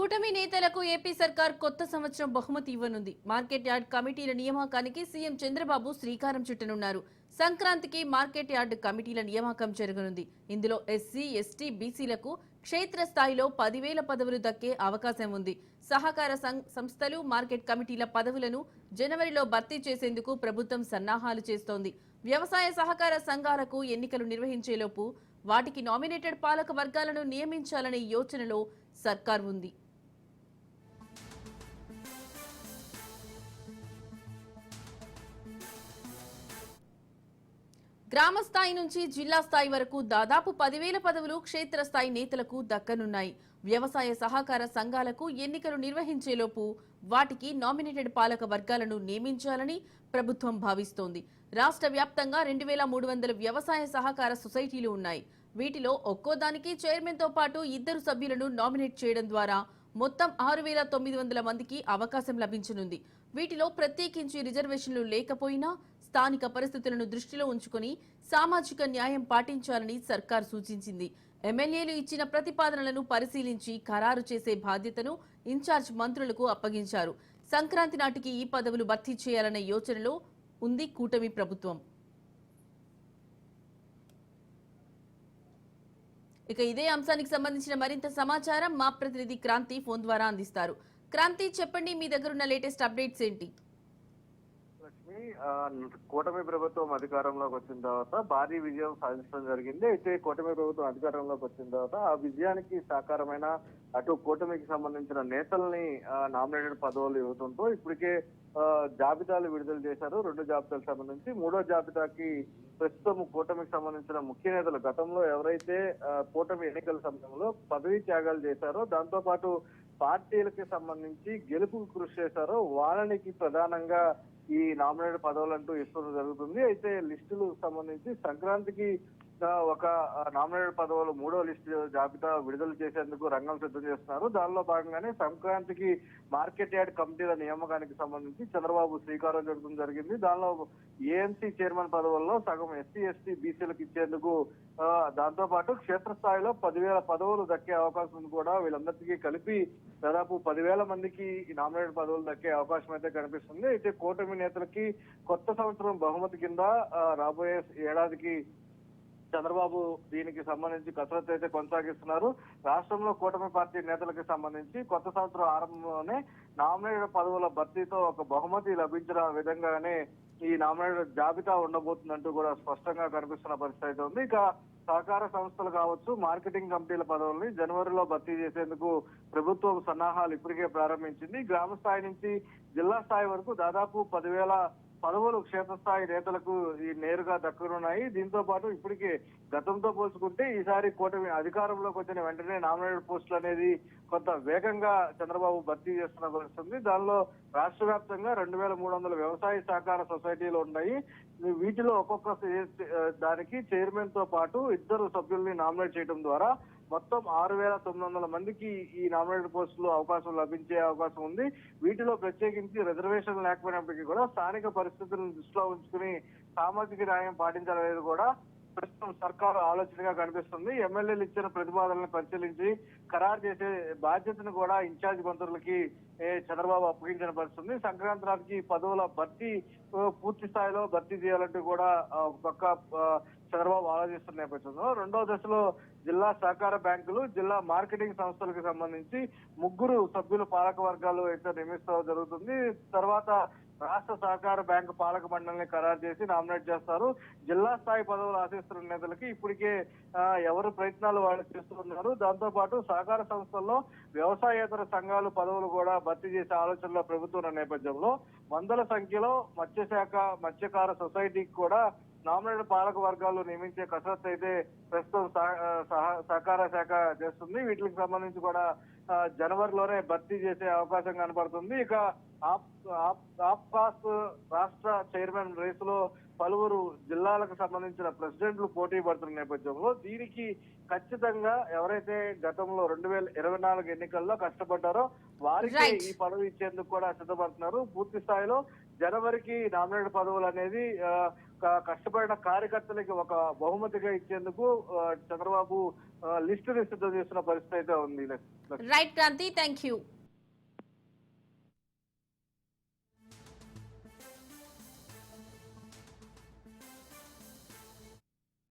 కూటమి నేతలకు ఏపీ సర్కార్ కొత్త సంవత్సరం బహుమతి ఇవ్వనుంది. మార్కెట్ యార్డ్ కమిటీల నియామకానికి సీఎం చంద్రబాబు శ్రీకారం చుట్టనున్నారు. సంక్రాంతికి మార్కెట్ యార్డ్ కమిటీల నియామకం జరగనుంది. ఇందులో ఎస్సీ, ఎస్టీ, బీసీలకు క్షేత్రస్థాయిలో 10,000 పదవులు దక్కే అవకాశం ఉంది. సహకార సంస్థలు, మార్కెట్ కమిటీల పదవులను జనవరిలో భర్తీ చేసేందుకు ప్రభుత్వం సన్నాహాలు చేస్తోంది. వ్యవసాయ సహకార సంఘాలకు ఎన్నికలు నిర్వహించేలోపు వాటికి నామినేటెడ్ పాలక వర్గాలను నియమించాలనే యోచనలో సర్కార్ ఉంది. గ్రామ స్థాయి నుంచి జిల్లా స్థాయి వరకు దాదాపు 10,000 పదవులు క్షేత్రస్థాయి నేతలకు దక్కనున్నాయి. వ్యవసాయ సహకార సంఘాలకు ఎన్నికలు నిర్వహించేలోపు వాటికి నామినేటెడ్ పాలక వర్గాలను నియమించాలని ప్రభుత్వం భావిస్తోంది. రాష్ట్ర వ్యాప్తంగా 2,300 వ్యవసాయ సహకార సొసైటీలు ఉన్నాయి. వీటిలో ఒక్కోదానికి చైర్మన్తో పాటు 2 సభ్యులను నామినేట్ చేయడం ద్వారా మొత్తం 6,900 మందికి అవకాశం లభించనుంది. వీటిలో ప్రత్యేకించి రిజర్వేషన్లు లేకపోయినా స్థానిక పరిస్థితులను దృష్టిలో ఉంచుకుని సామాజిక న్యాయం పాటించాలని సర్కార్ సూచించింది. ఎమ్మెల్యేలు ఇచ్చిన ప్రతిపాదనలను పరిశీలించి ఖరారు చేసే బాధ్యతను ఇన్ఛార్జ్ మంత్రులకు అప్పగించారు. సంక్రాంతి నాటికి ఈ పదవులు భర్తీ చేయాలన్న యోచనలో ఉంది కూటమి ప్రభుత్వం. ఇక ఇదే అంశానికి సంబంధించిన మరింత సమాచారం మా ప్రతినిధి క్రాంతి ఫోన్ ద్వారా అందిస్తారు. క్రాంతి, చెప్పండి, మీ దగ్గర ఉన్న లేటెస్ట్ అప్డేట్స్ ఏంటి? లక్ష్మి, కూటమి ప్రభుత్వం అధికారంలోకి వచ్చిన తర్వాత భారీ విజయం సాధించడం జరిగింది. అయితే కూటమి ప్రభుత్వం అధికారంలోకి వచ్చిన తర్వాత ఆ విజయానికి సాకారమైన అటు కూటమికి సంబంధించిన నేతల్ని నామినేటెడ్ పదవులు ఇవ్వడంతో ఇప్పటికే జాబితాలు విడుదల చేశారు. 2 జాబితాలకు సంబంధించి 3వ జాబితాకి ప్రస్తుతం కూటమికి సంబంధించిన ముఖ్య నేతలు గతంలో ఎవరైతే కూటమి ఎన్నికల సమయంలో పదవీ త్యాగాలు చేశారో, దాంతో పాటు పార్టీలకి సంబంధించి గెలుపుకు కృషి చేశారో వాళ్ళనికి ప్రధానంగా ఈ నామినేటెడ్ పదవులంటూ ఇష్టం జరుగుతుంది. అయితే లిస్టులు సంబంధించి సంక్రాంతికి ఒక నామినేటెడ్ పదవులు 3వ లిస్టు జాబితా విడుదల చేసేందుకు రంగం సిద్ధం చేస్తున్నారు. దానిలో భాగంగానే సంక్రాంతికి మార్కెట్ యార్డ్ కమిటీల నియామకానికి సంబంధించి చంద్రబాబు శ్రీకారం చుట్టడం జరిగింది. దానిలో ఏఎంసీ చైర్మన్ పదవుల్లో సగం ఎస్సీ, ఎస్టీ, బీసీలకు ఇచ్చేందుకు దాంతో పాటు క్షేత్రస్థాయిలో 10,000 పదవులు దక్కే అవకాశం కూడా వీళ్ళందరికీ కలిపి దాదాపు 10,000 మందికి ఈ నామినేటెడ్ పదవులు దక్కే అవకాశం అయితే కనిపిస్తుంది. అయితే కూటమి నేతలకి కొత్త సంవత్సరం బహుమతి కింద రాబోయే ఏడాదికి చంద్రబాబు దీనికి సంబంధించి కసరత్తు అయితే కొనసాగిస్తున్నారు. రాష్ట్రంలో కూటమి పార్టీ నేతలకు సంబంధించి కొత్త సంవత్సరం ఆరంభంలోనే నామినేటెడ్ పదవుల భర్తీతో ఒక బహుమతి లభించిన విధంగానే ఈ నామినేటెడ్ జాబితా ఉండబోతుందంటూ కూడా స్పష్టంగా కనిపిస్తున్న పరిస్థితి ఉంది. ఇక సహకార సంస్థలు కావచ్చు, మార్కెటింగ్ కమిటీల పదవుల్ని జనవరిలో భర్తీ చేసేందుకు ప్రభుత్వం సన్నాహాలు ఇప్పటికే ప్రారంభించింది. గ్రామ స్థాయి నుంచి జిల్లా స్థాయి వరకు దాదాపు 10,000 పదవులు క్షేత్రస్థాయి నేతలకు నేరుగా దక్కనున్నాయి. దీంతో పాటు ఇప్పటికే గతంతో పోల్చుకుంటే ఈసారి కూటమి అధికారంలోకి వచ్చిన వెంటనే నామినేటెడ్ పోస్టులు అనేది కొంత వేగంగా చంద్రబాబు భర్తీ చేస్తున్న పరిస్థితుంది. దానిలో రాష్ట్ర వ్యాప్తంగా 2,300 వ్యవసాయ సహకార సొసైటీలు ఉన్నాయి. వీటిలో ఒక్కొక్క దానికి చైర్మన్ తో పాటు 2 సభ్యుల్ని నామినేట్ చేయడం ద్వారా మొత్తం 6,900 మందికి ఈ నామినేటెడ్ పోస్టులు అవకాశం లభించే అవకాశం ఉంది. వీటిలో ప్రత్యేకించి రిజర్వేషన్ లేకపోయినప్పటికీ కూడా స్థానిక పరిస్థితులను దృష్టిలో ఉంచుకుని సామాజిక న్యాయం పాటించాలనేది కూడా ప్రస్తుతం సర్కారు ఆలోచనగా కనిపిస్తుంది. ఎమ్మెల్యేలు ఇచ్చిన ప్రతిపాదనలను పరిశీలించి ఖరారు చేసే బాధ్యతను కూడా ఇన్ఛార్జ్ మంత్రులకి చంద్రబాబు అప్పగించిన పరిస్థితుంది. సంక్రాంతి నాటికి పదవుల భర్తీ పూర్తి స్థాయిలో భర్తీ చేయాలంటూ కూడా ఒక పక్క చంద్రబాబు ఆలోచిస్తున్న నేపథ్యంలో 2వ దశలో జిల్లా సహకార బ్యాంకులు, జిల్లా మార్కెటింగ్ సంస్థలకు సంబంధించి 3 సభ్యుల పాలక వర్గాలు అయితే నియమిస్తూ జరుగుతుంది. తర్వాత రాష్ట్ర సహకార బ్యాంకు పాలక మండలిని ఖరారు చేసి నామినేట్ చేస్తారు. జిల్లా స్థాయి పదవులు ఆశిస్తున్న నేతలకి ఇప్పటికే ఎవరు ప్రయత్నాలు వాళ్ళు చేస్తున్నారు. దాంతో పాటు సహకార సంస్థల్లో వ్యవసాయేతర సంఘాలు పదవులు కూడా భర్తీ చేసే ఆలోచనలో ప్రభుత్వం ఉన్న నేపథ్యంలో వందల సంఖ్యలో మత్స్యకార సొసైటీకి కూడా నామినేటెడ్ పాలక వర్గాల్లో నియమించే కసరత్తు అయితే ప్రస్తుతం సహకార శాఖ చేస్తుంది. వీటికి సంబంధించి కూడా జనవరిలోనే భర్తీ చేసే అవకాశం కనపడుతుంది. ఇక ఆప్కాస్ రాష్ట్ర చైర్మన్ రేసులో పలువురు జిల్లాలకు సంబంధించిన ప్రెసిడెంట్లు పోటీ పడుతున్న నేపథ్యంలో దీనికి ఖచ్చితంగా ఎవరైతే గతంలో 2024 ఎన్నికల్లో కష్టపడ్డారో వారికి Right. ఈ పదవి ఇచ్చేందుకు కూడా సిద్ధపడుతున్నారు. పూర్తి స్థాయిలో జనవరికి నామినేటెడ్ పదవులు అనేది కష్టపడిన కార్యకర్తలకి ఒక బహుమతిగా ఇచ్చేందుకు చంద్రబాబు లిస్టుని సిద్ధం చేస్తున్న పరిస్థితి అయితే ఉంది. Right Kranthi, thank you.